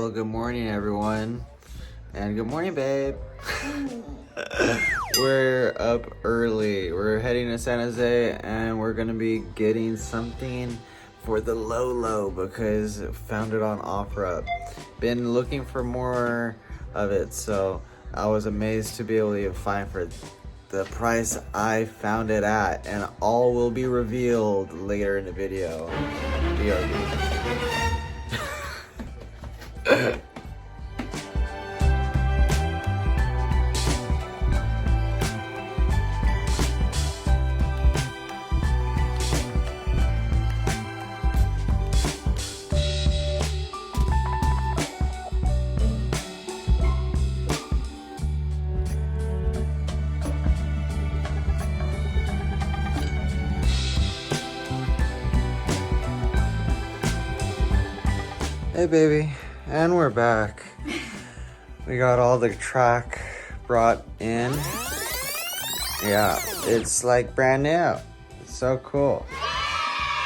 Well, good morning, everyone. And good morning, babe. We're up early. We're heading to San Jose and we're going to be getting something for the Lolo because found it on OfferUp. Been looking for more of it, so I was amazed to be able to find for the price I found it at, and all will be revealed later in the video. BRB. Hey baby, and we're back. We got all the track brought in. Yeah, it's like brand new. It's so cool.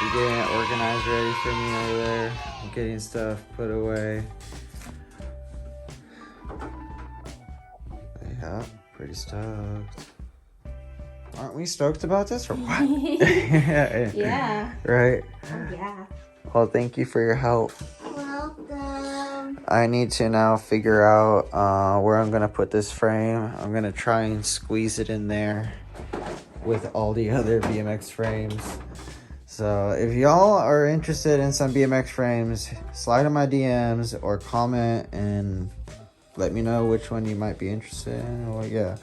You're getting it organized ready for me over there. I'm getting stuff put away. Yeah, pretty stoked. Aren't we stoked about this or what? Yeah. Right? Oh, yeah. Well, thank you for your help. Welcome. I need to now figure out where I'm going to put this frame. I'm going to try and squeeze it in there with all the other BMX frames. So if y'all are interested in some BMX frames, slide in my DMs or comment and let me know which one you might be interested in. Well, yeah.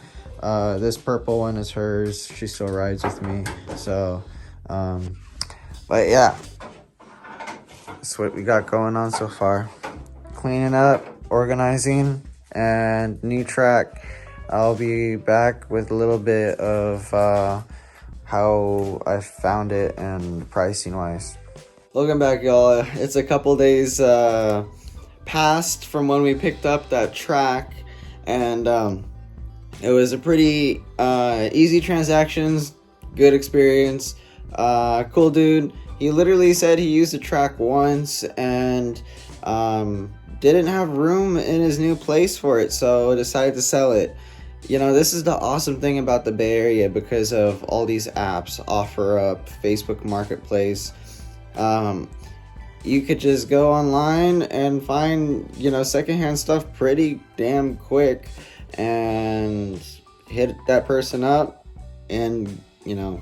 This purple one is hers. She still rides with me. So, but yeah. That's what we got going on so far. Cleaning up, organizing, and new track. I'll be back with a little bit of how I found it and pricing wise. Welcome back, y'all. It's a couple days past from when we picked up that track, and it was a pretty easy transactions, good experience, cool dude. He literally said he used the track once and didn't have room in his new place for it, so decided to sell it. You know, this is the awesome thing about the Bay Area because of all these apps, OfferUp, Facebook Marketplace. You could just go online and find, you know, secondhand stuff pretty damn quick and hit that person up and, you know,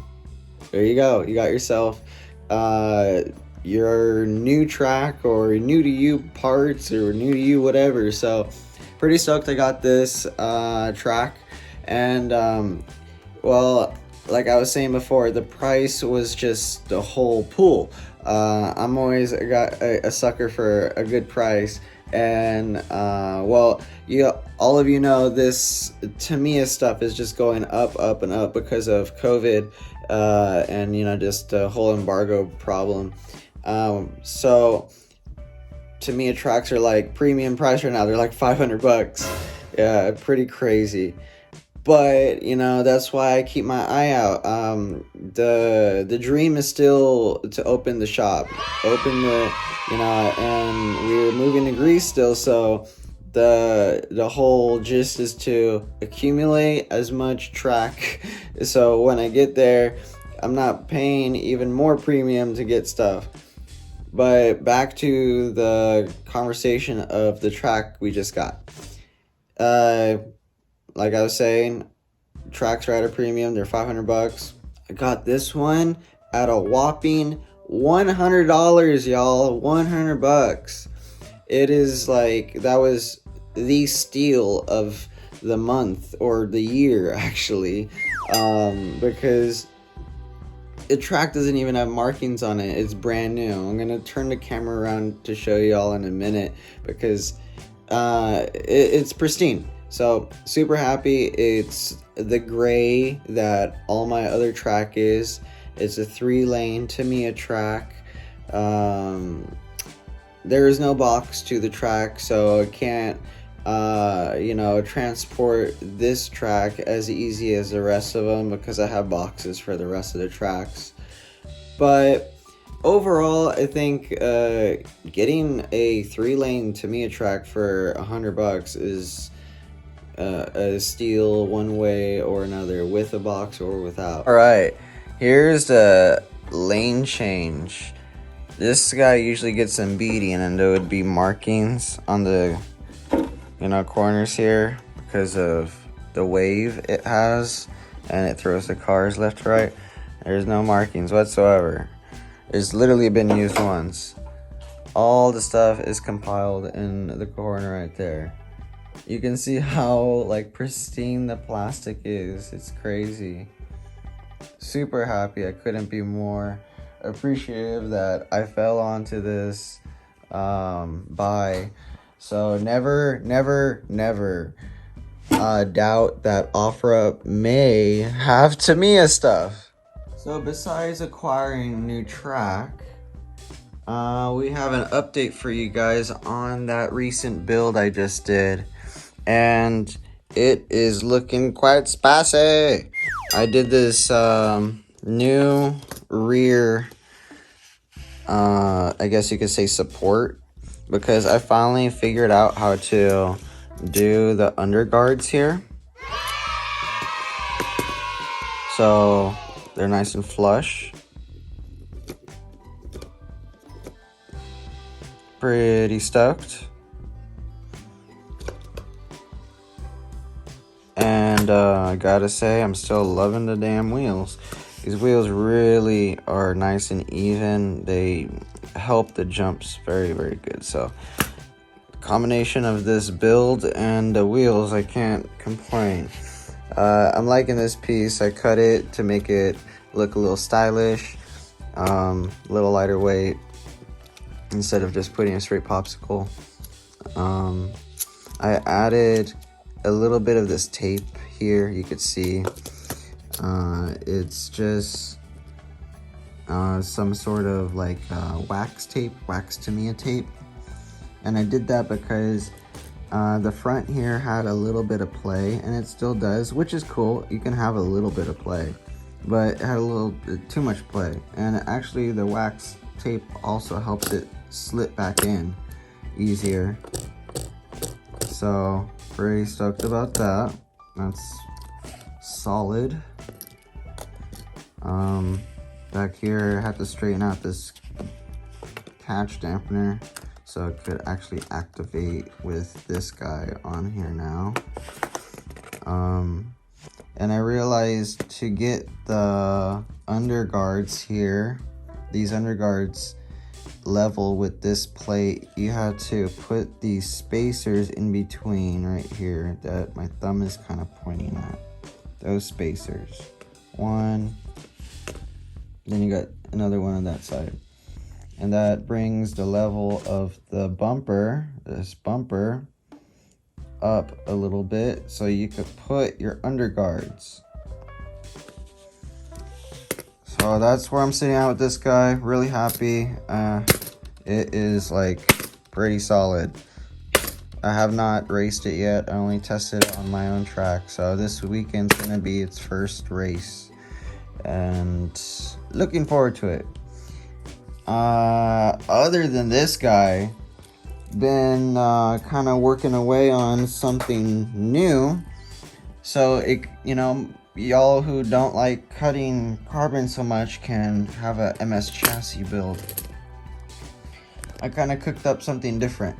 there you go. You got yourself your new track or new to you parts or new to you whatever. So pretty stoked I got this track, and well, like I was saying before, the price was just the whole pool. I'm always a sucker for a good price, and well, all of you know this Tamiya stuff is just going up and up because of COVID, and you know, just the whole embargo problem. So Tamiya tracks are like premium price right now. They're like $500. Yeah, pretty crazy. But you know, that's why I keep my eye out. The dream is still to open the shop, and we're moving to Greece still. So the whole gist is to accumulate as much track. So when I get there, I'm not paying even more premium to get stuff. But back to the conversation of the track we just got. Like I was saying, tracks are at a premium. They're $500. I got this one at a whopping $100, y'all. $100. It is like, that was the steal of the month or the year, actually, because the track doesn't even have markings on it. It's brand new. I'm gonna turn the camera around to show you all in a minute because it's pristine. So super happy. It's the gray that all my other track is. It's a 3-lane Tamiya track. There is no box to the track, so I can't transport this track as easy as the rest of them because I have boxes for the rest of the tracks. But overall, I think getting a 3-lane Tamiya track for $100 is a steal one way or another, with a box or without. All right, here's the lane change. This guy usually gets some beating, and there would be markings on the corners here because of the wave it has, and it throws the cars left to right. There's no markings whatsoever. It's literally been used once. All the stuff is compiled in the corner right there. You can see how like pristine the plastic is. It's crazy. Super happy. I couldn't be more appreciative that I fell onto this buy. So never doubt that OfferUp may have Tamiya stuff. So besides acquiring new track, we have an update for you guys on that recent build I just did, and it is looking quite spicy. I did this new rear, I guess you could say support, because I finally figured out how to do the underguards here. So they're nice and flush. Pretty stoked. And I gotta say, I'm still loving the damn wheels. These wheels really are nice and even. They help the jumps very, very good. So combination of this build and the wheels, I can't complain. I'm liking this piece. I cut it to make it look a little stylish, a little lighter weight, instead of just putting a straight popsicle. I added a little bit of this tape here. You could see it's just some sort of like wax tape, wax Tamiya tape. And I did that because the front here had a little bit of play, and it still does, which is cool. You can have a little bit of play, but it had a little too much play. And actually the wax tape also helps it slip back in easier. So pretty stoked about that. That's solid. Back here I had to straighten out this catch dampener so it could actually activate with this guy on here now. And I realized to get the underguards here, these underguards level with this plate, you had to put these spacers in between right here that my thumb is kind of pointing at. Those spacers. One, then you got another one on that side. And that brings the level of the bumper, this bumper, up a little bit so you could put your underguards. So that's where I'm sitting at with this guy. Really happy. It is like pretty solid. I have not raced it yet. I only tested it on my own track. So this weekend's gonna be its first race, and looking forward to it. Other than this guy, been kind of working away on something new. So it, y'all who don't like cutting carbon so much can have a MS chassis build. I kind of cooked up something different.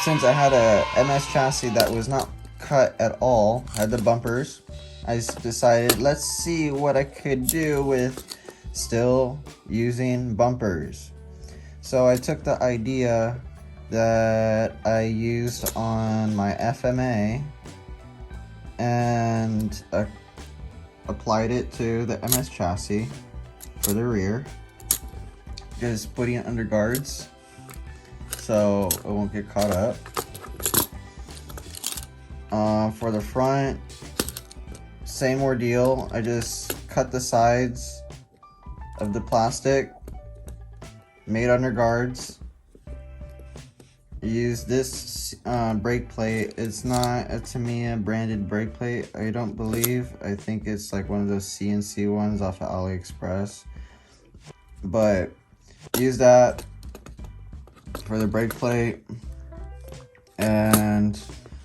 Since I had a MS chassis that was not cut at all, had the bumpers, I decided let's see what I could do with still using bumpers. So I took the idea that I used on my FMA and applied it to the MS chassis for the rear. Just putting it under guards so it won't get caught up. For the front, same ordeal. I just cut the sides of the plastic, made under guards. Use this brake plate. It's not a Tamiya branded brake plate, I don't believe. I think it's like one of those CNC ones off of AliExpress. but use that for the brake plate, and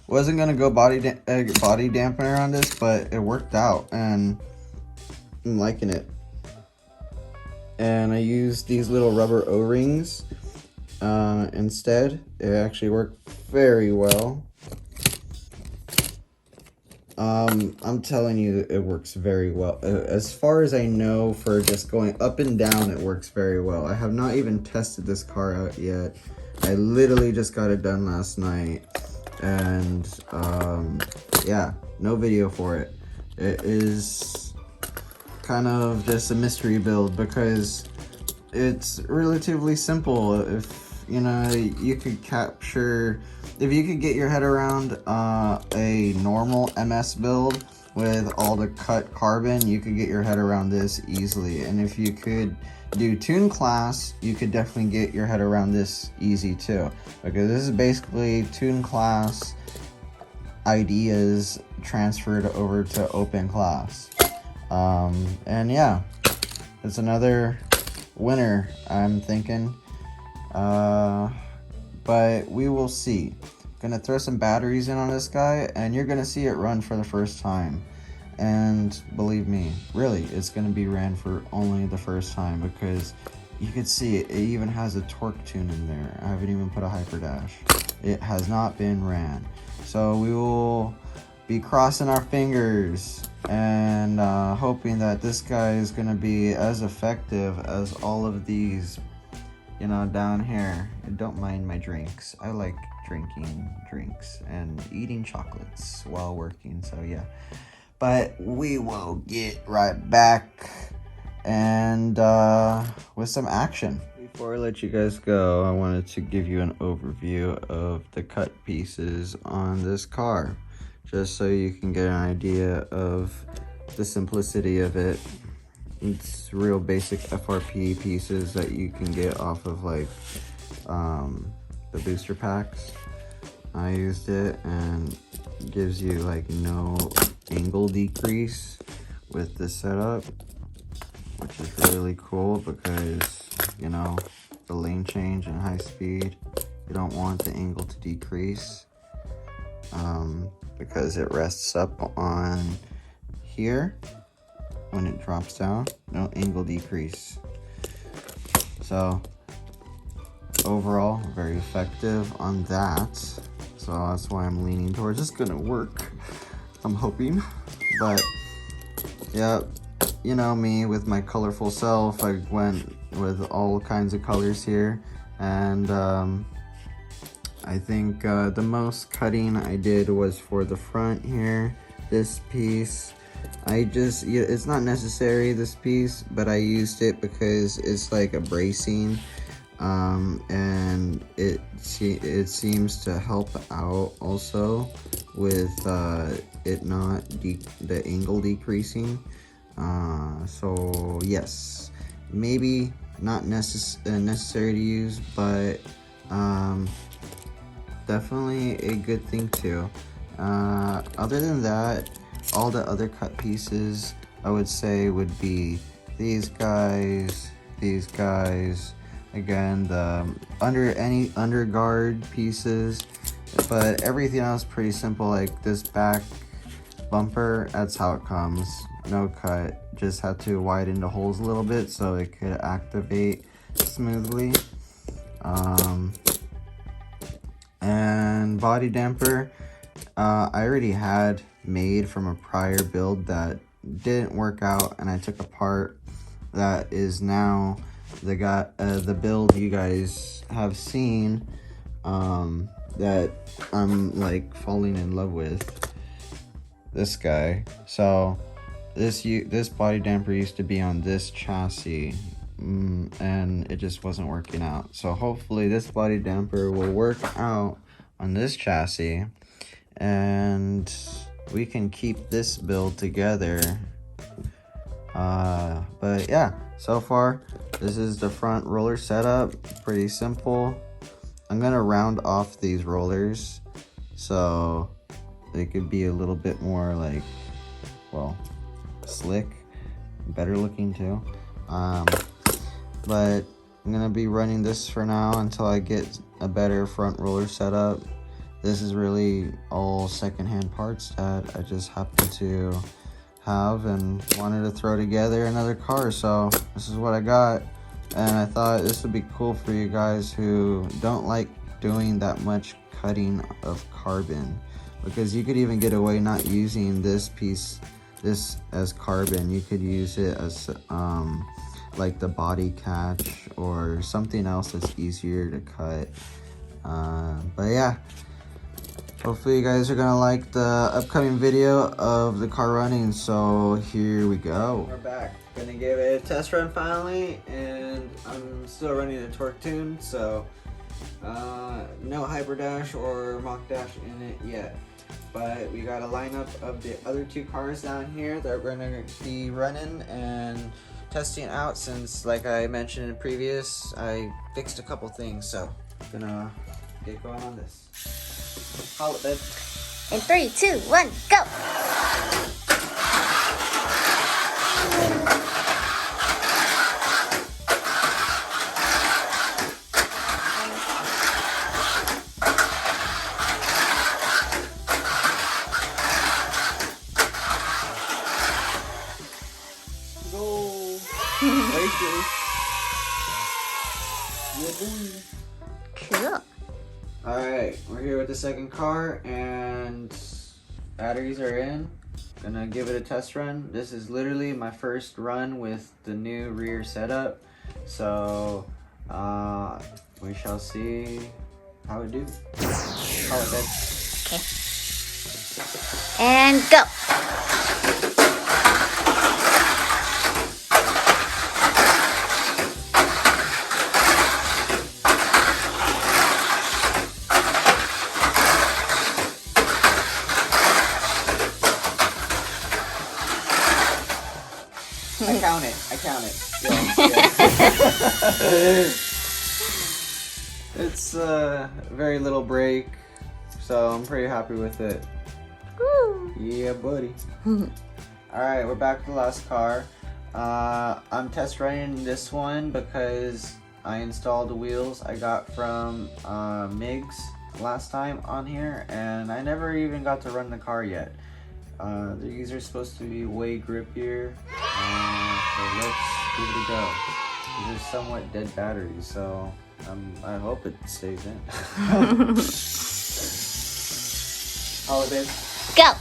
wasn't gonna go body dampener on this, but it worked out and I'm liking it. And I used these little rubber O-rings instead. It actually worked very well. I'm telling you, it works very well. As far as I know, for just going up and down, it works very well. I have not even tested this car out yet. I literally just got it done last night, and yeah, no video for it. It is kind of just a mystery build because it's relatively simple. If you know, you could capture, if you could get your head around a normal MS build with all the cut carbon, you could get your head around this easily. And if you could do Tune Class, you could definitely get your head around this easy too, because this is basically Tune Class ideas transferred over to Open Class. And yeah, it's another winner, I'm thinking. But we will see. Gonna throw some batteries in on this guy, and you're gonna see it run for the first time. And believe me, really, it's gonna be ran for only the first time, because you can see it even has a torque tune in there. I haven't even put a hyperdash. It has not been ran. So we will be crossing our fingers and hoping that this guy is gonna be as effective as all of these, you know, down here. And don't mind my drinks. I like drinking drinks and eating chocolates while working, so yeah. But we will get right back and with some action. Before I let you guys go, I wanted to give you an overview of the cut pieces on this car, just so you can get an idea of the simplicity of it. It's real basic FRP pieces that you can get off of like the booster packs. I used it, and it gives you like no angle decrease with the setup, which is really cool because, you know, the lane change and high speed, you don't want the angle to decrease because it rests up on here. When it drops down, no angle decrease. So overall, very effective on that. So that's why I'm leaning towards it's gonna work, I'm hoping. But yeah, you know me with my colorful self, I went with all kinds of colors here, and I think the most cutting I did was for the front here, this piece. It's not necessary, this piece, but I used it because it's like a bracing, and it seems to help out also with it not the angle decreasing. So yes, maybe not necessary to use, but definitely a good thing too. Other than that, all the other cut pieces I would say would be these guys, again, the underguard pieces, but everything else pretty simple. Like this back bumper, that's how it comes, no cut, just had to widen the holes a little bit so it could activate smoothly. And body damper, I already had made from a prior build that didn't work out, and I took apart. That is now the build you guys have seen, that I'm like falling in love with, this guy. So this body damper used to be on this chassis, and it just wasn't working out. So hopefully this body damper will work out on this chassis, and we can keep this build together. But yeah, so far this is the front roller setup, pretty simple. I'm gonna round off these rollers so they could be a little bit more like, well, slick, better looking too. but I'm gonna be running this for now until I get a better front roller setup. This is really all secondhand parts that I just happen to have and wanted to throw together another car, so this is what I got. And I thought this would be cool for you guys who don't like doing that much cutting of carbon, because you could even get away not using this as carbon. You could use it as like the body catch or something else that's easier to cut. But yeah, hopefully you guys are gonna like the upcoming video of the car running, so here we go. We're back. Gonna give it a test run finally, and I'm still running a torque tune, so no Hyperdash or Mach Dash in it yet. But we got a lineup of the other two cars down here that we're gonna be running and testing out, since like I mentioned in previous, I fixed a couple things, so I'm gonna get going on this. Call it, babe. In 3, 2, 1, go! Cool. Alright, we're here with the second car and batteries are in. Gonna give it a test run. This is literally my first run with the new rear setup, so we shall see how it do. Call it, babe. Okay. And go! I count it. Yeah. It's very little brake, so I'm pretty happy with it. Woo. Yeah, buddy. Alright, we're back to the last car. I'm test running this one because I installed the wheels I got from Migs last time on here, and I never even got to run the car yet. These are supposed to be way grippier, so let's give it a go. These are somewhat dead batteries, so I hope it stays in. All babe. Go!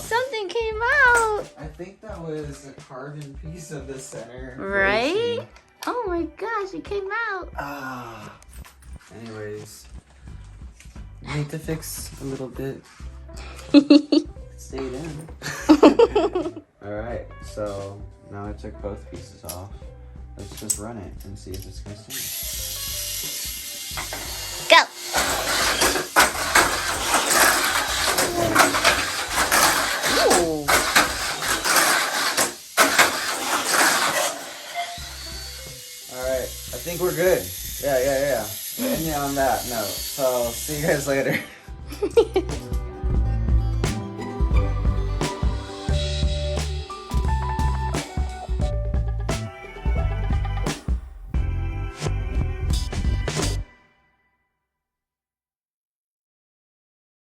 Something came out. I think that was a carbon piece of the center. Right? bracing. Oh my gosh, it came out. Anyways, I need to fix a little bit. Stayed in. Alright, so now I took both pieces off. Let's just run it and see if it's gonna stay. Go. Ooh. Alright, I think we're good. Yeah. Ending on that note. So, see you guys later.